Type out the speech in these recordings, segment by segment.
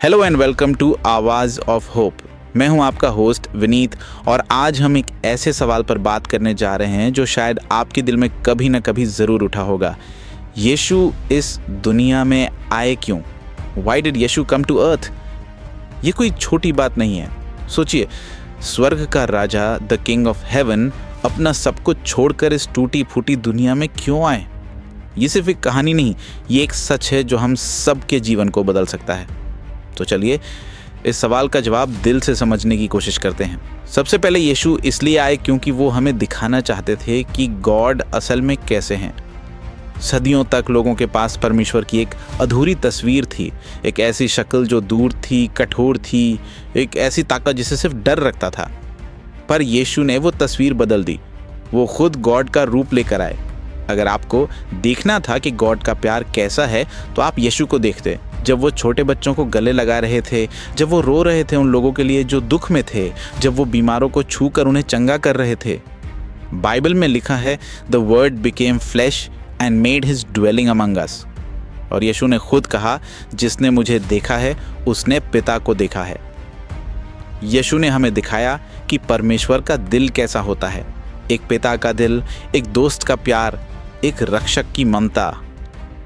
Hello and welcome to आवाज़ of hope. मैं हूं आपका होस्ट विनीत और आज हम एक ऐसे सवाल पर बात करने जा रहे हैं जो शायद आपके दिल में कभी ना कभी ज़रूर उठा होगा। यीशु इस दुनिया में आए क्यों? Why did Yeshu come to earth? ये कोई छोटी बात नहीं है। सोचिए, स्वर्ग का राजा द किंग ऑफ हेवन अपना सब कुछ छोड़कर इस टूटी फूटी दुनिया में क्यों आए? ये सिर्फ एक कहानी नहीं, ये एक सच है जो हम सबके जीवन को बदल सकता है। तो चलिए इस सवाल का जवाब दिल से समझने की कोशिश करते हैं। सबसे पहले यीशु इसलिए आए क्योंकि वो हमें दिखाना चाहते थे कि गॉड असल में कैसे हैं। सदियों तक लोगों के पास परमेश्वर की एक अधूरी तस्वीर थी, एक ऐसी शक्ल जो दूर थी, कठोर थी, एक ऐसी ताकत जिसे सिर्फ डर रखता था। पर यीशु ने वो तस्वीर बदल दी। वो खुद गॉड का रूप लेकर आए। अगर आपको देखना था कि गॉड का प्यार कैसा है तो आप यीशु को देखते। जब वो छोटे बच्चों को गले लगा रहे थे, जब वो रो रहे थे उन लोगों के लिए जो दुख में थे, जब वो बीमारों को छू कर उन्हें चंगा कर रहे थे। बाइबल में लिखा है, the word became flesh and made his dwelling among us. और यीशु ने खुद कहा, जिसने मुझे देखा है उसने पिता को देखा है। यीशु ने हमें दिखाया कि परमेश्वर का दिल कैसा होता है। एक पिता का दिल, एक दोस्त का प्यार, एक रक्षक की ममता।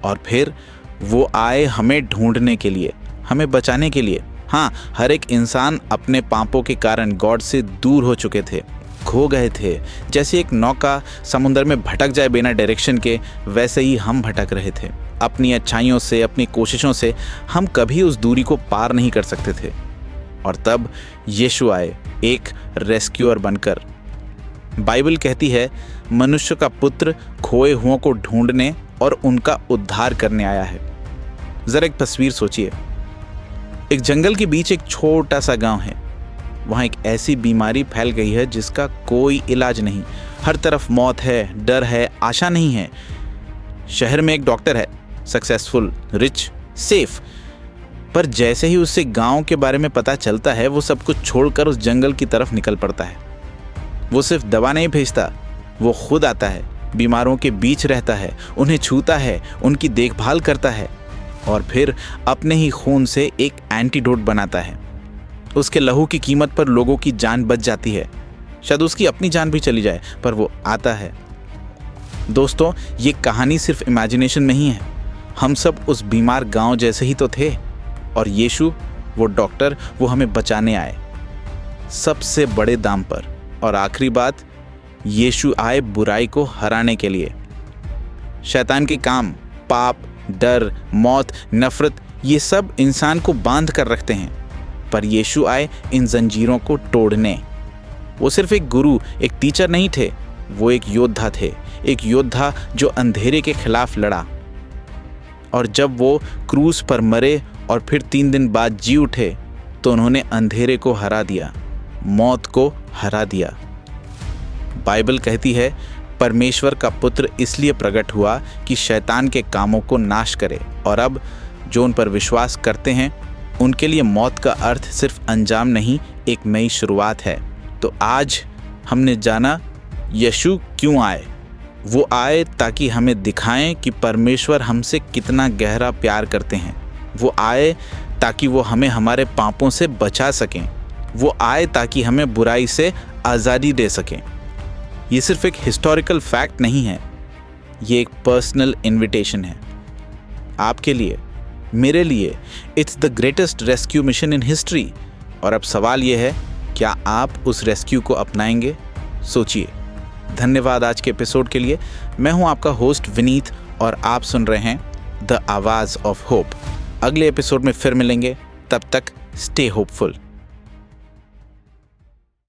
और फिर वो आए हमें ढूंढने के लिए, हमें बचाने के लिए। हाँ, हर एक इंसान अपने पापों के कारण गॉड से दूर हो चुके थे, खो गए थे। जैसे एक नौका समुद्र में भटक जाए बिना डायरेक्शन के, वैसे ही हम भटक रहे थे। अपनी अच्छाइयों से, अपनी कोशिशों से हम कभी उस दूरी को पार नहीं कर सकते थे। और तब यीशु आए, एक रेस्क्यूअर बनकर। बाइबल कहती है, मनुष्य का पुत्र खोए हुओं को ढूंढने और उनका उद्धार करने आया है। जरा एक तस्वीर सोचिए। एक जंगल के बीच एक छोटा सा गांव है। वहां एक ऐसी बीमारी फैल गई है जिसका कोई इलाज नहीं। हर तरफ मौत है, डर है, आशा नहीं है। शहर में एक डॉक्टर है, सक्सेसफुल, रिच, सेफ। पर जैसे ही उससे गांव के बारे में पता चलता है, वो सब कुछ छोड़कर उस जंगल की तरफ निकल पड़ता है। वो सिर्फ दवा नहीं भेजता, वो खुद आता है, बीमारों के बीच रहता है, उन्हें छूता है, उनकी देखभाल करता है और फिर अपने ही खून से एक एंटीडोट बनाता है। उसके लहू की कीमत पर लोगों की जान बच जाती है। शायद उसकी अपनी जान भी चली जाए, पर वो आता है। दोस्तों, ये कहानी सिर्फ इमेजिनेशन नहीं है। हम सब उस बीमार गांव जैसे ही तो थे। और यीशु, वो डॉक्टर, वो हमें बचाने आए, सबसे बड़े दाम पर। और आखिरी बात, यीशु आए बुराई को हराने के लिए। शैतान के काम, पाप, डर, मौत, नफरत, ये सब इंसान को बांध कर रखते हैं। पर यीशु आए इन जंजीरों को तोड़ने। वो सिर्फ एक गुरु, एक टीचर नहीं थे, वो एक योद्धा थे। एक योद्धा जो अंधेरे के खिलाफ लड़ा। और जब वो क्रूस पर मरे और फिर 3 दिन बाद जी उठे, तो उन्होंने अंधेरे को हरा दिया, मौत को हरा दिया। बाइबल कहती है, परमेश्वर का पुत्र इसलिए प्रकट हुआ कि शैतान के कामों को नाश करे। और अब जो उन पर विश्वास करते हैं, उनके लिए मौत का अर्थ सिर्फ अंजाम नहीं, एक नई शुरुआत है। तो आज हमने जाना यीशु क्यों आए। वो आए ताकि हमें दिखाएं कि परमेश्वर हमसे कितना गहरा प्यार करते हैं। वो आए ताकि वो हमें हमारे पापों से बचा सकें। वो आए ताकि हमें बुराई से आज़ादी दे सकें। ये सिर्फ एक हिस्टोरिकल फैक्ट नहीं है, ये एक पर्सनल इनविटेशन है आपके लिए, मेरे लिए। It's the greatest rescue mission in history. और अब सवाल ये है, क्या आप उस रेस्क्यू को अपनाएंगे? सोचिए। धन्यवाद आज के एपिसोड के लिए। मैं हूं आपका होस्ट विनीत और आप सुन रहे हैं द आवाज़ ऑफ होप। अगले एपिसोड में फिर मिलेंगे, तब तक स्टे होपफुल।